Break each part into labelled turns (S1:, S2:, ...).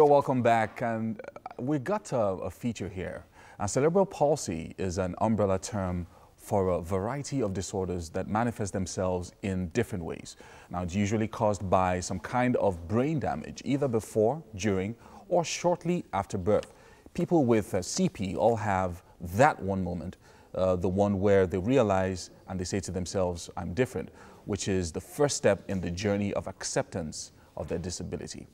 S1: You're welcome back, and we got a feature here. Cerebral palsy is an umbrella term for a variety of disorders that manifest themselves in different ways. Now, it's usually caused by some kind of brain damage, either before, during, or shortly after birth. People with CP all have that one moment, the one where they realize and they say to themselves, I'm different, which is the first step in the journey of acceptance of their disability.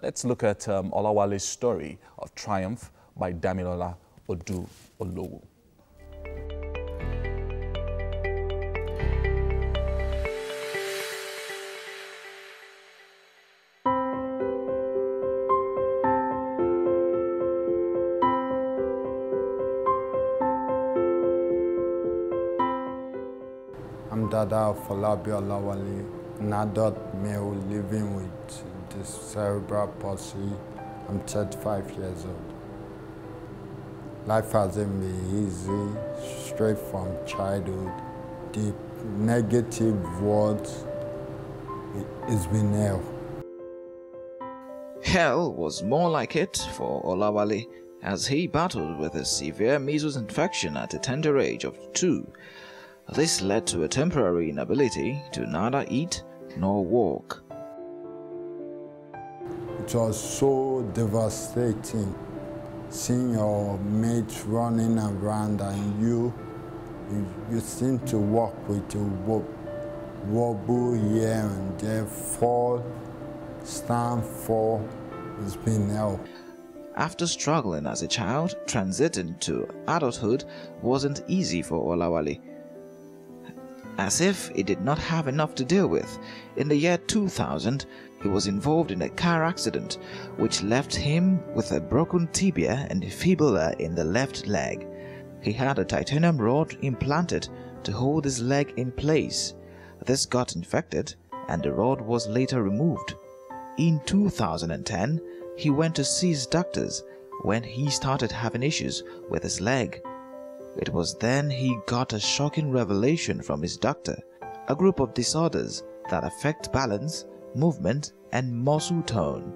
S1: Let's look at Olawale's story of triumph by Damilola Odu Olowu.
S2: I'm Dada Falabi Olawale, an adult male living with this cerebral palsy. I'm 35 years old. Life hasn't been easy, straight from childhood. The negative words, it's been hell.
S3: Hell was more like it for Olawale as he battled with a severe measles infection at a tender age of 2. This led to a temporary inability to neither eat nor walk.
S2: It was so devastating seeing your mates running around and you seem to walk with a wobble here and there, fall, stand, fall. It's been hell.
S3: After struggling as a child, transiting to adulthood wasn't easy for Olawale. As if he did not have enough to deal with, in the year 2000, he was involved in a car accident which left him with a broken tibia and fibula in the left leg. He had a titanium rod implanted to hold his leg in place. This got infected and the rod was later removed. In 2010, he went to see his doctors when he started having issues with his leg. It was then he got a shocking revelation from his doctor, a group of disorders that affect balance, movement, and muscle tone.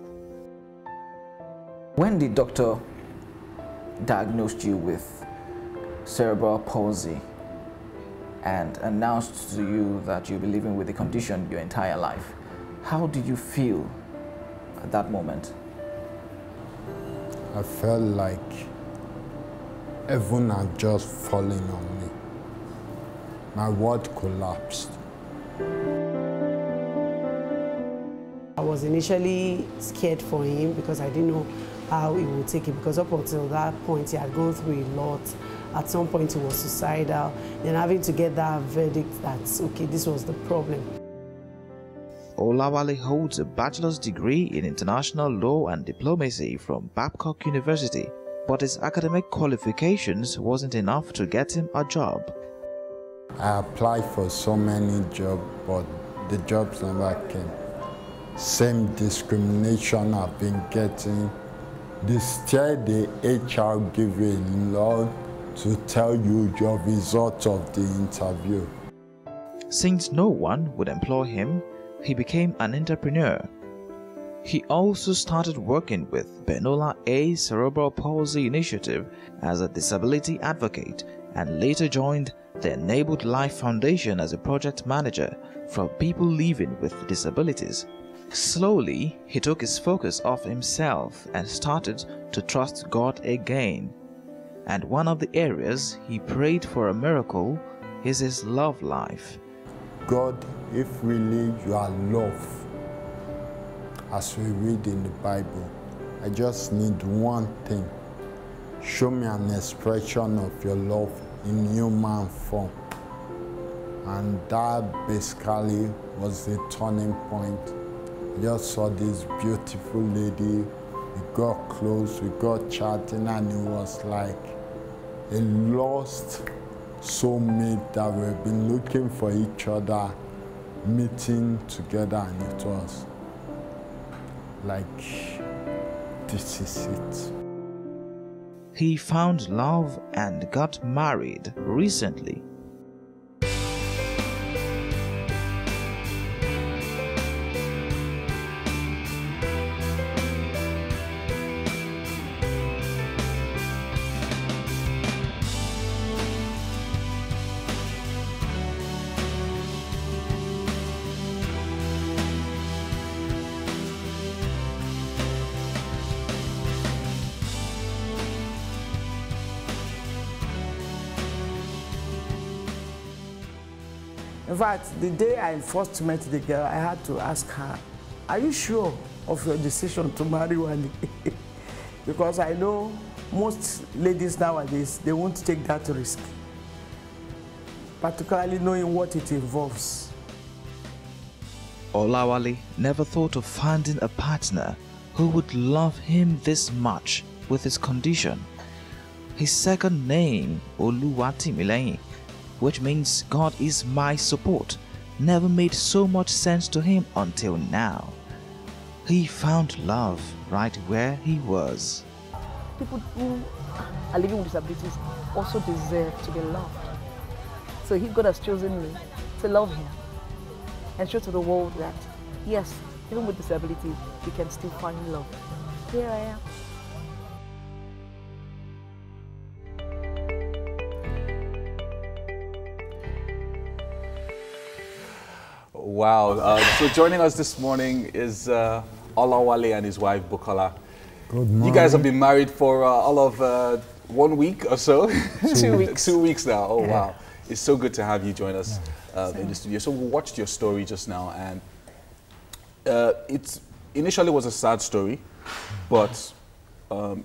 S4: When the doctor diagnosed you with cerebral palsy and announced to you that you'll be living with the condition your entire life, how did you feel at that moment?
S2: I felt like heaven had just fallen on me. My world collapsed.
S5: I was initially scared for him because I didn't know how he would take it, because up until that point he had gone through a lot. At some point he was suicidal, then having to get that verdict that, okay, this was the problem.
S3: Olawale holds a bachelor's degree in international law and diplomacy from Babcock University, but his academic qualifications wasn't enough to get him a job.
S2: I applied for so many jobs, but the jobs never came. Same discrimination I've been getting. Still the HR give you a lot to tell you your result of the interview.
S3: Since no one would employ him, he became an entrepreneur. He also started working with Benola A Cerebral Palsy Initiative as a disability advocate and later joined the Enabled Life Foundation as a project manager for people living with disabilities. Slowly, he took his focus off himself and started to trust God again. And one of the areas he prayed for a miracle is his love life.
S2: God, if really you are love, as we read in the Bible, I just need one thing. Show me an expression of your love in human form. And that basically was the turning point. I just saw this beautiful lady. We got close, we got chatting, and it was like a lost soulmate that we've been looking for each other, meeting together, and it was like, this is it.
S3: He found love and got married recently.
S6: In fact, the day I first met the girl, I had to ask her, are you sure of your decision to marry Wale? Because I know most ladies nowadays, they won't take that risk, particularly knowing what it involves.
S3: Olawale never thought of finding a partner who would love him this much with his condition. His second name, Oluwatimileyin, which means God is my support, never made so much sense to him until now. He found love right where he was.
S7: People who are living with disabilities also deserve to be loved. So God has chosen me to love him and show to the world that, yes, even with disability, we can still find love. Here I am.
S1: Wow. So joining us this morning is Olawale and his wife, Bukola.
S2: Good morning.
S1: You guys have been married for all of 1 week or so?
S7: 2 weeks.
S1: 2 weeks now. Oh, wow. It's so good to have you join us in the studio. So we watched your story just now, and it initially was a sad story, but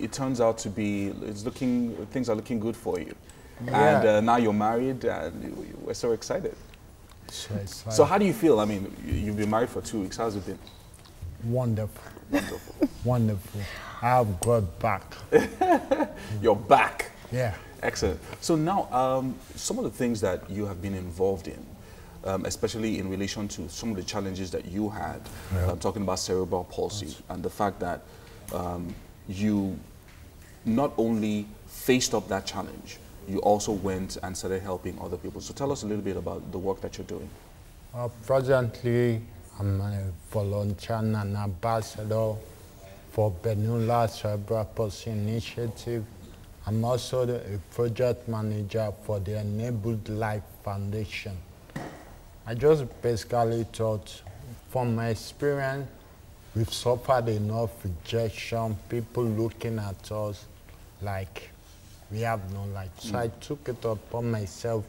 S1: it turns out to be, things are looking good for you.
S2: Yeah.
S1: And now you're married, and we're so excited. So how do you feel? I mean, you've been married for 2 weeks. How's it been?
S2: Wonderful. Wonderful. Wonderful. I have got back.
S1: You're back.
S2: Yeah.
S1: Excellent. So now, some of the things that you have been involved in, especially in relation to some of the challenges that you had, talking about cerebral palsy and the fact that you not only faced up that challenge, you also went and started helping other people. So tell us a little bit about the work that you're doing.
S2: Presently, I'm a volunteer and an ambassador for Benula Cerebral Palsy Initiative. I'm also a project manager for the Enabled Life Foundation. I just basically thought, from my experience, we've suffered enough rejection, people looking at us like we have no life. So I took it upon myself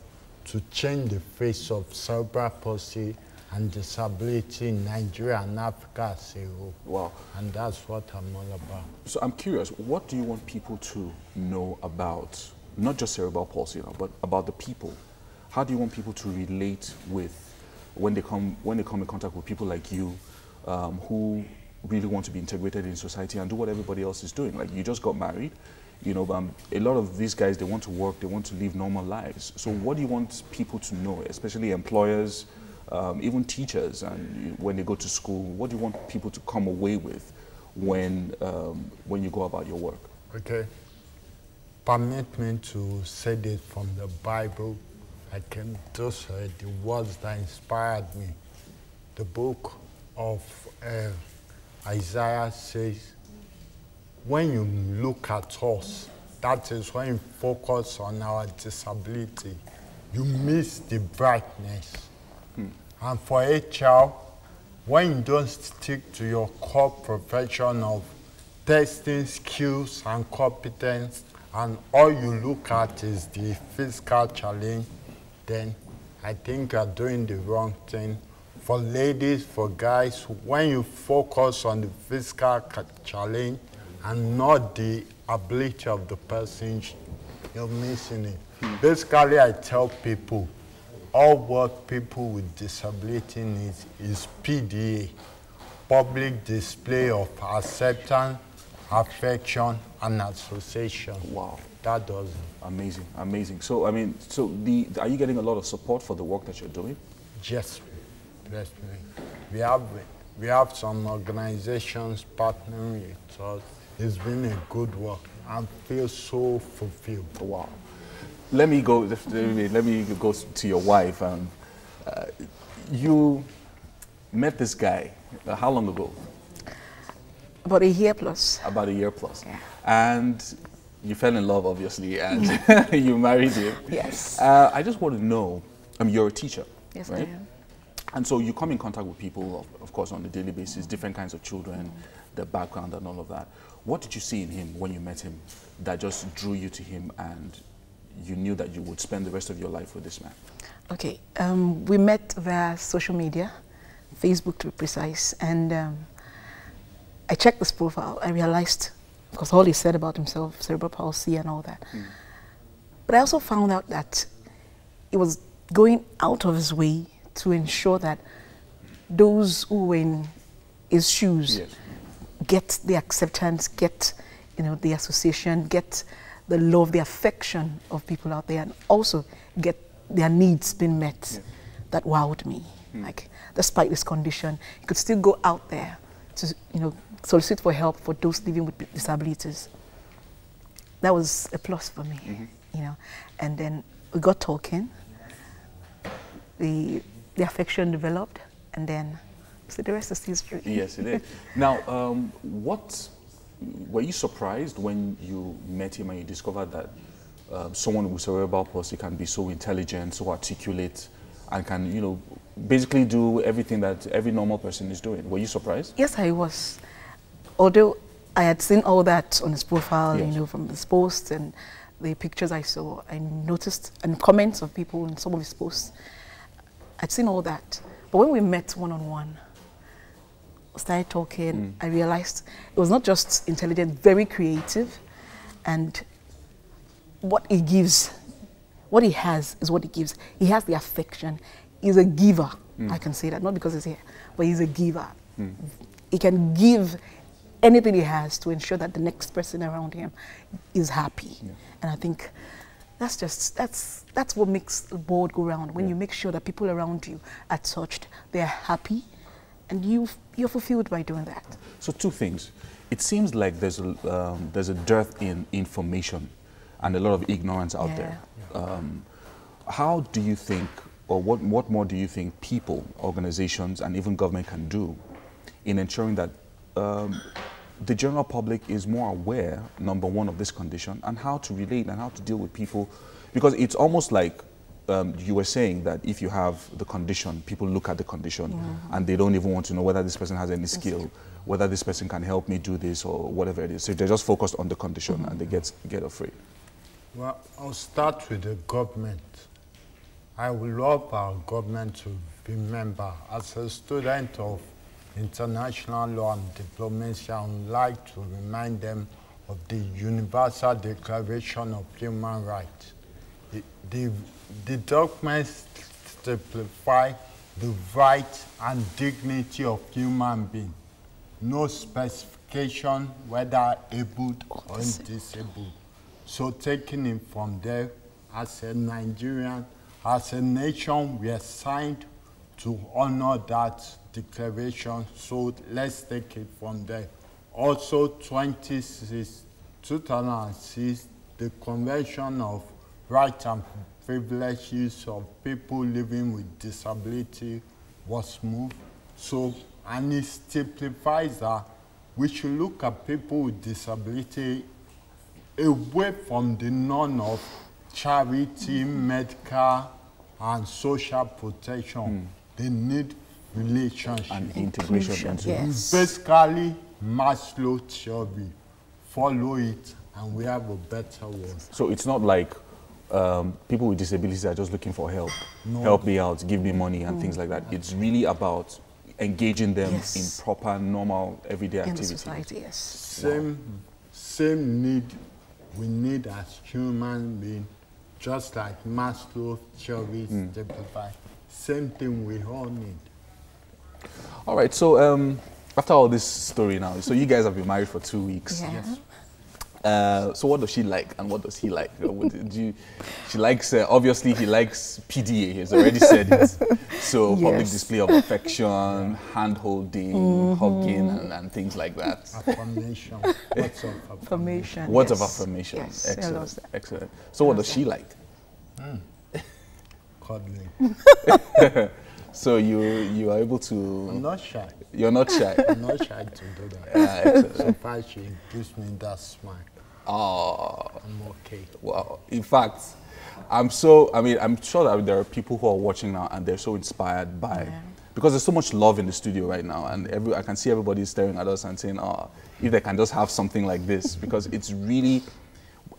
S2: to change the face of cerebral palsy and disability in Nigeria and Africa as a whole.
S1: Wow.
S2: And that's what I'm all about.
S1: So I'm curious, what do you want people to know about, not just cerebral palsy, but about the people? How do you want people to relate with, when they come in contact with people like you, who really want to be integrated in society and do what everybody else is doing? Like, you just got married, you know, a lot of these guys, they want to work, they want to live normal lives. So what do you want people to know, especially employers, even teachers, and when they go to school? What do you want people to come away with when you go about your work?
S2: Okay. Permit me to say this from the Bible. I can just the words that inspired me. The book of Isaiah says, when you look at us, that is when you focus on our disability, you miss the brightness. And for a child, when you don't stick to your core profession of testing skills and competence, and all you look at is the physical challenge, then I think you're doing the wrong thing. For ladies, for guys, when you focus on the physical challenge and not the ability of the person, you're missing it. Basically, I tell people, all what people with disability need is PDA, public display of acceptance, affection, and association. Wow. That does it.
S1: Amazing, amazing. So, I mean, are you getting a lot of support for the work that you're doing?
S2: Yes, bless me. We have some organizations partnering with us. It's been a good work. I feel so fulfilled.
S1: Wow. Let me go to your wife. You met this guy how long ago?
S7: About a year plus.
S1: About a year plus.
S7: Yeah.
S1: And you fell in love, obviously, and you married him.
S7: Yes.
S1: I just want to know, you're a teacher,
S7: Yes,
S1: right?
S7: I am.
S1: And so you come in contact with people, of course, on a daily basis, different kinds of children, their background and all of that. What did you see in him when you met him that just drew you to him and you knew that you would spend the rest of your life with this man?
S7: Okay, we met via social media, Facebook to be precise, and I checked this profile. I realized, because all he said about himself, cerebral palsy and all that. But I also found out that he was going out of his way to ensure that those who were in his shoes get the acceptance, get the association, get the love, the affection of people out there, and also get their needs being met. That wowed me. Like, despite this condition, he could still go out there to solicit for help for those living with disabilities. That was a plus for me, And then we got talking. The affection developed, and then so the rest is history.
S1: Yes, it is. Now, were you surprised when you met him and you discovered that someone with cerebral palsy can be so intelligent, so articulate, and can, basically do everything that every normal person is doing? Were you surprised?
S7: Yes, I was. Although I had seen all that on his profile, from his posts and the pictures I saw, I noticed, and comments of people in some of his posts, I'd seen all that. But when we met one-on-one, started talking, I realized it was not just intelligent, very creative, and what he gives, what he has is what he gives. He has the affection. He's a giver. I can say that, not because he's here, but he's a giver. He can give anything he has to ensure that the next person around him is happy. And I think that's what makes the world go round, when you make sure that people around you are touched, they're happy, and you're fulfilled by doing that.
S1: So two things. It seems like there's a dearth in information and a lot of ignorance out there. How do you think, or what more do you think people, organizations, and even government can do in ensuring that the general public is more aware, number one, of this condition and how to relate and how to deal with people? Because it's almost like you were saying that if you have the condition, people look at the condition and they don't even want to know whether this person has any skill, whether this person can help me do this or whatever it is. So they're just focused on the condition and they get afraid.
S2: Well, I'll start with the government. I would love our government to remember, as a student of international law and diplomacy, I would like to remind them of the Universal Declaration of Human Rights. The documents simplify the right and dignity of human beings. No specification whether able or disabled. So taking it from there, as a Nigerian, as a nation, we are signed to honor that declaration. So let's take it from there. Also, 2006, the Convention of Rights and Privileges of People Living with Disability was moved. So, and it simplifies that we should look at people with disability away from the norm of charity, medical, and social protection. They need relationship
S1: and integration into it.
S2: Basically, Maslow theory. Follow it, and we have a better world.
S1: So it's not like people with disabilities are just looking for help.
S2: No.
S1: Help me out, give me money and things like that. It's really about engaging them in proper, normal, everyday activities.
S7: In society, yes.
S2: Same need we need as human beings, just like Maslow theory simplified. Same thing we all need.
S1: All right, so after all this story now, so you guys have been married for 2 weeks.
S7: Yes.
S1: So what does she like and what does he like? She likes, obviously he likes PDA, he's already said it. So public display of affection, hand-holding, hugging and things like that.
S2: Affirmation. Words of affirmation.
S1: Words of affirmation.
S7: Yes.
S1: Excellent. Excellent. So what does she like?
S2: Cuddling.
S1: So you are able to...
S2: I'm not shy.
S1: You're not shy?
S2: I'm not shy to do that. So far she gives me that smile.
S1: Oh,
S2: I'm okay.
S1: Wow. In fact, I'm sure that there are people who are watching now and they're so inspired by, because there's so much love in the studio right now, and I can see everybody staring at us and saying, oh, if they can just have something like this, because it's really,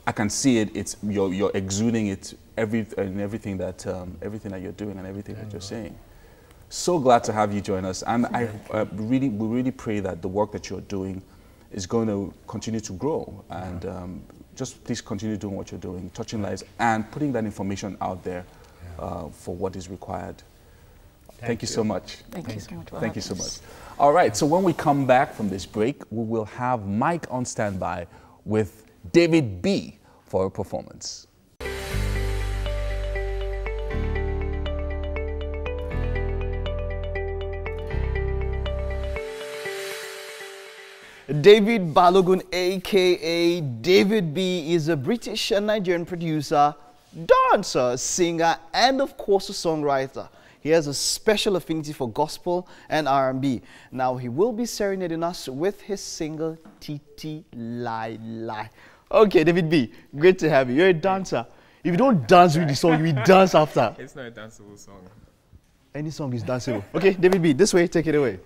S1: I can see it. It's you're exuding it everything that you're doing and everything that you're saying. So glad to have you join us, and we really pray that the work that you're doing is going to continue to grow, and just please continue doing what you're doing, touching lives and putting that information out there for what is required. Thank you so much.
S7: Thank you so much.
S1: Thank you so much. All right, so when we come back from this break, we will have Mike on standby with David B for a performance.
S8: David Balogun, aka David B, is a British and Nigerian producer, dancer, singer, and of course a songwriter. He has a special affinity for gospel and R&B. Now he will be serenading us with his single Titi Lai Lai. Okay, David B, great to have you. You're a dancer. If you don't dance with the song, you will dance after.
S9: It's not a danceable song.
S8: Any song is danceable. Okay, David B, this way, take it away.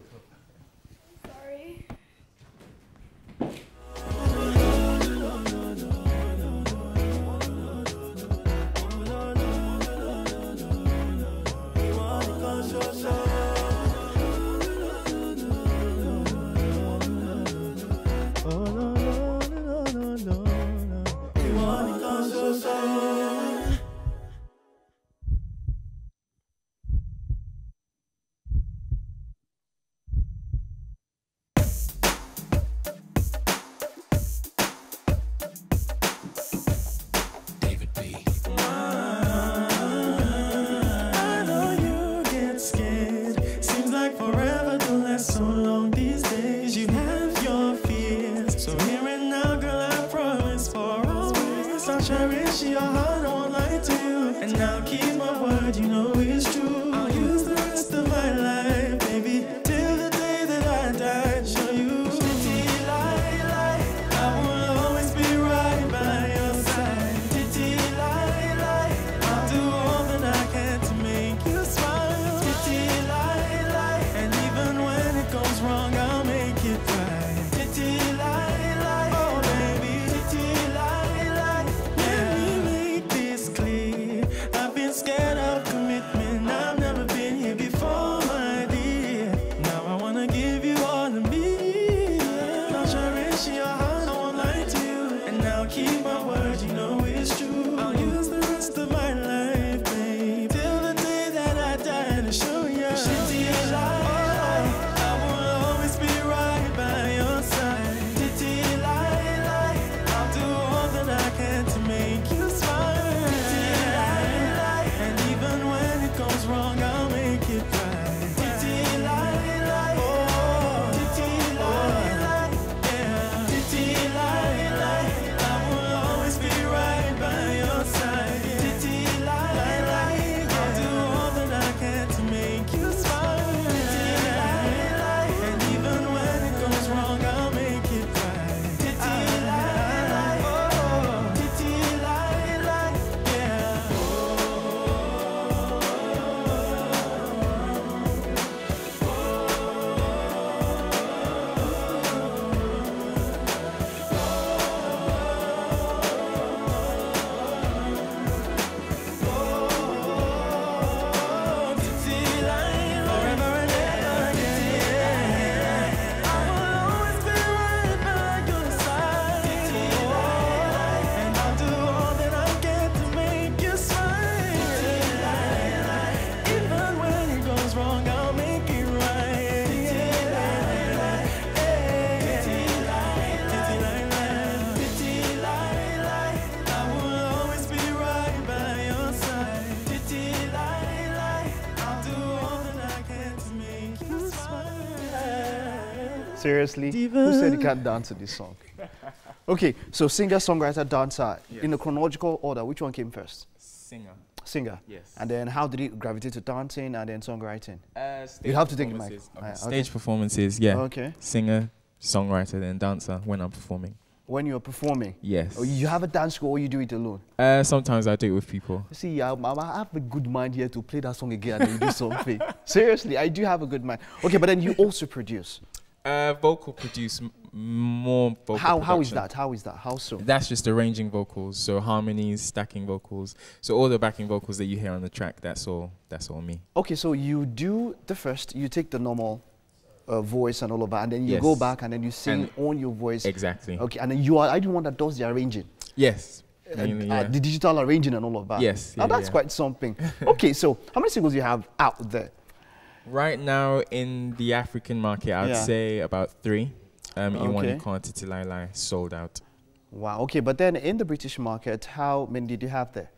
S8: Seriously? Who said you can't dance to this song? Okay, so singer, songwriter, dancer. Yes. In a chronological order, which one came first?
S9: Singer.
S8: Singer?
S9: Yes.
S8: And then how did you gravitate to dancing and then songwriting?
S9: Stage
S8: you have to take the mic.
S9: Okay. Stage performances, yeah.
S8: Okay.
S9: Singer, songwriter, then dancer when I'm performing.
S8: When you're performing?
S9: Yes.
S8: Oh, you have a dance school or you do it alone?
S9: Sometimes I do it with people.
S8: See, I have a good mind here to play that song again and then you do something. Seriously, I do have a good mind. Okay, but then you also produce.
S9: Vocal produce more vocal
S8: How is
S9: production.
S8: that? How is that? How so?
S9: That's just arranging vocals, so harmonies, stacking vocals. So all the backing vocals that you hear on the track, that's all me.
S8: Okay, so you do the first, you take the normal voice and all of that, and then you
S9: Yes.
S8: go back and then you sing on your voice.
S9: Exactly.
S8: Okay, and then you are the one that does the arranging.
S9: Yes. Mainly, yeah.
S8: The digital arranging and all of that.
S9: Yes,
S8: Now
S9: yeah,
S8: that's
S9: yeah.
S8: quite something. Okay, so how many singles do you have out there?
S9: Right now in the African market, I would
S8: Yeah.
S9: say about 3.
S8: Okay.
S9: Iwani Quantity Lila sold out.
S8: Wow, okay, but then in the British market, how many did you have there?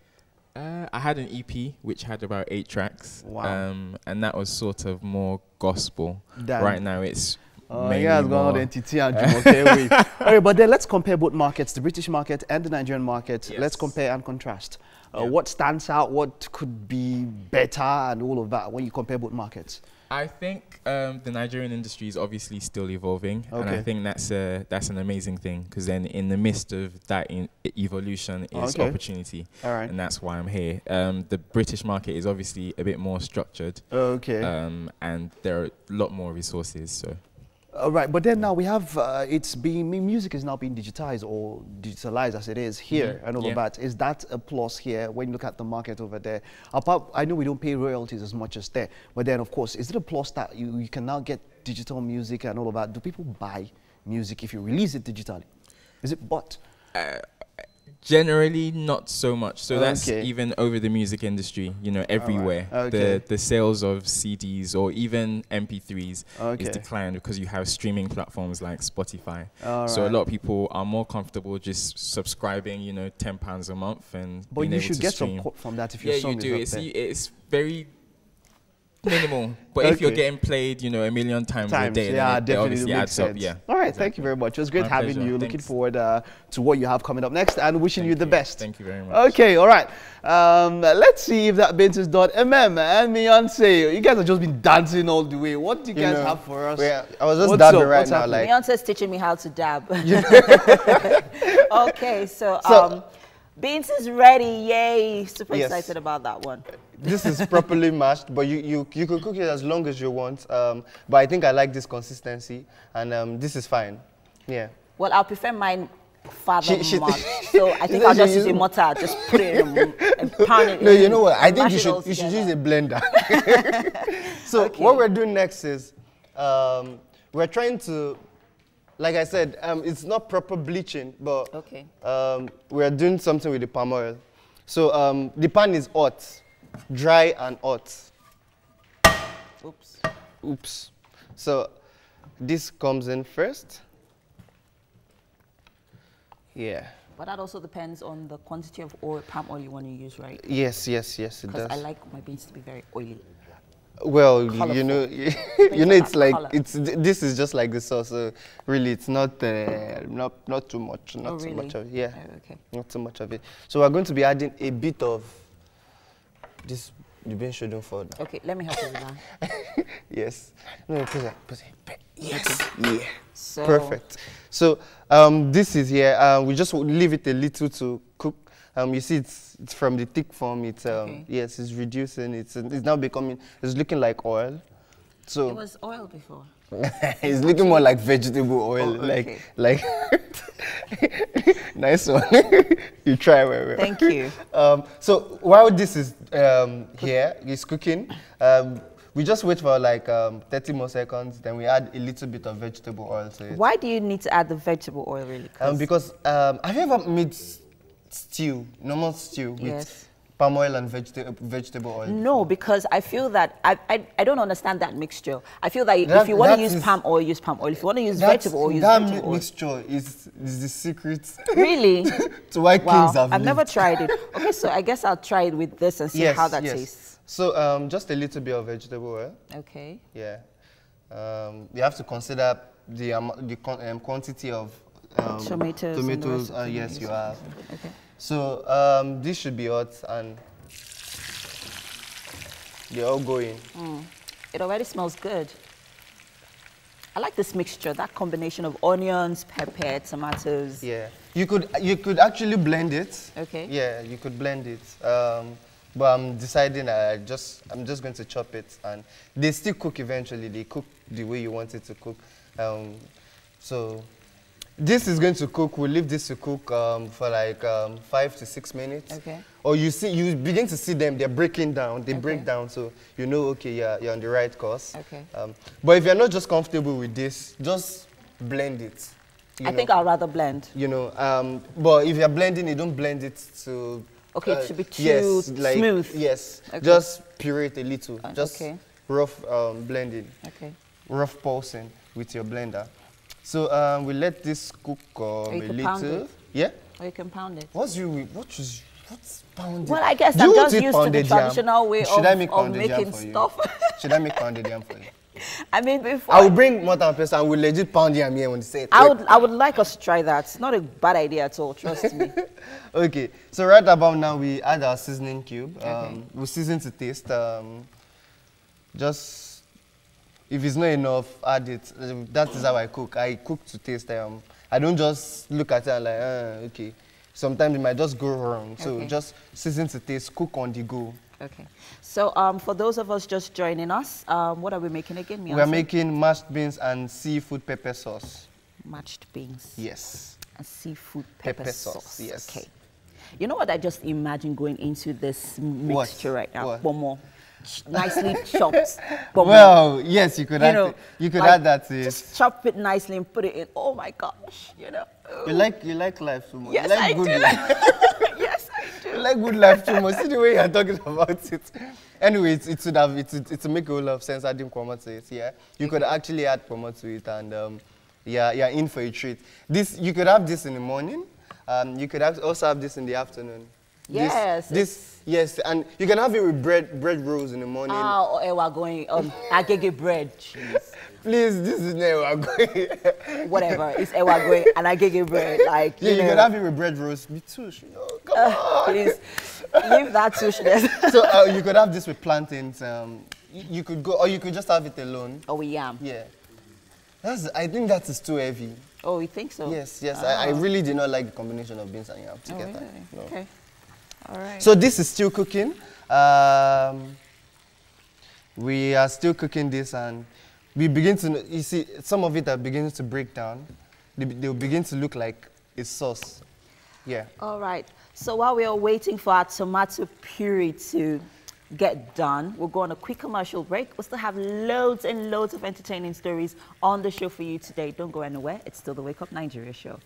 S9: I had an EP which had about 8 tracks.
S8: Wow.
S9: And that was sort of more gospel.
S8: Damn.
S9: Right now it's mainly
S8: yeah, it's gone on
S9: more-
S8: entity and Jumoke. Okay, but then let's compare both markets, the British market and the Nigerian market.
S9: Yes.
S8: Let's compare and contrast.
S9: Yeah.
S8: What stands out? What could be better and all of that when you compare both markets?
S9: I think the Nigerian industry is obviously still evolving, and
S8: Okay.
S9: I think that's an amazing thing, because then in the midst of that evolution is
S8: Okay.
S9: opportunity,
S8: All right.
S9: and that's why I'm here. The British market is obviously a bit more structured,
S8: Okay.
S9: and there are a lot more resources. So
S8: All right, but then now we have, music is now being digitized or digitalized as it is here and all of that. Is that a plus here when you look at the market over there? Apart, I know we don't pay royalties as much as there, but then of course, is it a plus that you can now get digital music and all of that? Do people buy music if you release it digitally? Is it bought?
S9: generally not so much. So that's
S8: Okay.
S9: even over the music industry, you know, everywhere.
S8: Okay.
S9: The sales of CDs or even MP3s
S8: Okay.
S9: is declined because you have streaming platforms like Spotify.
S8: All
S9: So a
S8: right.
S9: lot of people are more comfortable just subscribing, you know, £10 a month and
S8: But
S9: being
S8: you
S9: able
S8: should
S9: to
S8: get
S9: stream.
S8: some cut from that if your
S9: Yeah,
S8: song
S9: you do.
S8: is up there.
S9: It's very minimal. But if you're
S8: Okay.
S9: getting played, you know, a million times a day, then
S8: yeah,
S9: it
S8: definitely
S9: obviously
S8: makes
S9: adds up.
S8: sense.
S9: Yeah.
S8: All right, thank you very much. It was great
S9: My
S8: having
S9: pleasure.
S8: you. Looking
S9: Thanks.
S8: forward to what you have coming up next, and wishing you the best.
S9: Thank you very much.
S8: Okay, all right. Let's see if that Bint is done. MM and Beyonce, you guys have just been dancing all the way. What do you guys have for us?
S10: Yeah, I was just
S8: What's
S10: dabbing
S8: up?
S10: right
S8: What's
S10: now,
S8: happening?
S10: like
S7: Beyonce's teaching me how to dab. Okay, so Beans is ready. Yay! Super
S10: Yes.
S7: excited about that one.
S10: this is properly mashed, but you could cook it as long as you want. But I think I like this consistency, and this is fine. Yeah.
S7: Well, I'll prefer mine father
S10: She-
S7: mashed. So I think
S10: know,
S7: I'll just
S10: she
S7: use a
S10: use-
S7: mortar, just put it in and pound it.
S10: No,
S7: in
S10: you know what? I
S7: and
S10: think
S7: mash
S10: you
S7: it all
S10: should
S7: together.
S10: use a blender. So
S7: Okay.
S10: what we're doing next is we're trying to, like I said, it's not proper bleaching, but
S7: Okay.
S10: we're doing something with the palm oil. So the pan is hot, dry and hot.
S7: Oops.
S10: Oops. So this comes in first. Yeah.
S7: But that also depends on the quantity of oil, palm oil you want to use, right?
S10: Yes, it
S7: Because
S10: does.
S7: I like my beans to be very oily.
S10: Well,
S7: Colourful.
S10: you know,
S7: Brings
S10: it's
S7: out
S10: like
S7: colour.
S10: this is just like the sauce. So really, it's not too much, not
S7: Oh,
S10: too
S7: really?
S10: much of it. Yeah,
S7: Oh, okay.
S10: not too much of it. So we're going to be adding a bit of this. You've been showing for that.
S7: Okay, let me help you with that.
S10: Yes. No, put it. Yes. Yeah.
S7: So,
S10: Perfect. So this is here. We just leave it a little to cook. You see, it's from the thick form. It's
S7: Okay.
S10: yes, it's reducing. It's now becoming. It's looking like oil. So
S7: it was oil before.
S10: it's looking more like vegetable oil.
S7: Oh, okay.
S10: Like nice one. You try well.
S7: Thank you.
S10: So while this is here, it's cooking. We just wait for like 30 more seconds. Then we add a little bit of vegetable oil to it.
S7: Why do you need to add the vegetable oil, really?
S10: Because have you ever made stew, normal stew with
S7: Yes.
S10: palm oil and vegetable oil?
S7: No, because I feel that I don't understand that mixture. I feel that
S10: That-
S7: if you want to
S10: that
S7: use
S10: is-
S7: palm oil, use palm oil. If you want to use
S10: That's-
S7: vegetable oil, use
S10: that
S7: vegetable oil.
S10: mixture is the secret
S7: Really?
S10: to why
S7: Wow,
S10: kings have
S7: I've never
S10: lived.
S7: tried it. Okay, so I guess I'll try it with this and see how that tastes.
S10: So just a little bit of vegetable oil.
S7: Okay.
S10: Yeah. You have to consider the quantity of
S7: Tomatoes and the rest of the
S10: yes, you have.
S7: Okay.
S10: So this should be hot and they're all going.
S7: It already smells good. I like this mixture, that combination of onions, pepper, tomatoes.
S10: Yeah. You could actually blend it.
S7: Okay.
S10: Yeah, you could blend it. But I'm deciding I'm just going to chop it, and they still cook eventually. They cook the way you want it to cook. So this is going to cook. We'll leave this to cook for like 5 to 6 minutes.
S7: Okay.
S10: Or you begin to see them, they're breaking down. They break down, so you know, okay, you're on the right course.
S7: Okay.
S10: But if you're not just comfortable with this, just blend it.
S7: I think I'll rather blend.
S10: You know, but if you're blending it, don't blend it to...
S7: Okay, it should be too smooth.
S10: Yes,
S7: okay.
S10: Just puree it a little. Just rough blending.
S7: Okay.
S10: Rough pulsing with your blender. So we let this cook a little.
S7: Pound it.
S10: Yeah?
S7: Or you can pound it.
S10: What's pounded?
S7: Well, I guess I'm just used to the traditional way of making stuff.
S10: Should I make pounded yam for you?
S7: I mean, before...
S10: I will bring mortar and pestle and we'll legit pound yam here on the set.
S7: I would like us to try that. It's not a bad idea at all, trust me.
S10: Okay, so right about now we add our seasoning cube. We'll season to taste. Just, if it's not enough, add it. That is how I cook. I cook to taste. I don't just look at it and like, okay. Sometimes it might just go wrong. So just season to taste, cook on the go.
S7: Okay. So for those of us just joining us, what are we making again?
S10: We are making mashed beans and seafood pepper sauce.
S7: Mashed beans.
S10: Yes.
S7: And seafood pepper sauce.
S10: Yes.
S7: Okay. You know what I just imagine going into this mixture right now? Bomo. Nicely chopped. Bomo.
S10: Well, yes, you could add that to it.
S7: Just chop it nicely and put it in. Oh my gosh, you know.
S10: You like life so much.
S7: Yes,
S10: you like
S7: I
S10: good
S7: do.
S10: life.
S7: Yes, I do.
S10: You like good life too much. See the way you're talking about it. Anyway, it to make a whole lot of sense adding kwama to it. Yeah, you could actually add kwama to it, and you're in for a treat. This you could have this in the morning. You could also have this in the afternoon.
S7: Yes.
S10: Yes, and you can have it with bread rolls in the morning.
S7: We're going agege bread. Jeez.
S10: Please, this is not ewa going.
S7: Whatever, it's ewa going and agege bread. Like
S10: you can have it with bread rolls. Me too. Come on.
S7: Please, leave that tushness.
S10: So you could have this with plantains. You could go, or you could just have it alone.
S7: Oh, with yam.
S10: Yeah. I think that is too heavy.
S7: Oh, you think so?
S10: Yes. I really did not like the combination of beans and yam together.
S7: Really?
S10: No.
S7: Okay. All right.
S10: So this is still cooking. We are still cooking this, and we begin to, you see, some of it are beginning to break down. They'll begin to look like a sauce. Yeah.
S7: All right. So while we are waiting for our tomato puree to get done, we'll go on a quick commercial break. We'll still have loads and loads of entertaining stories on the show for you today. Don't go anywhere. It's still the Wake Up Nigeria show.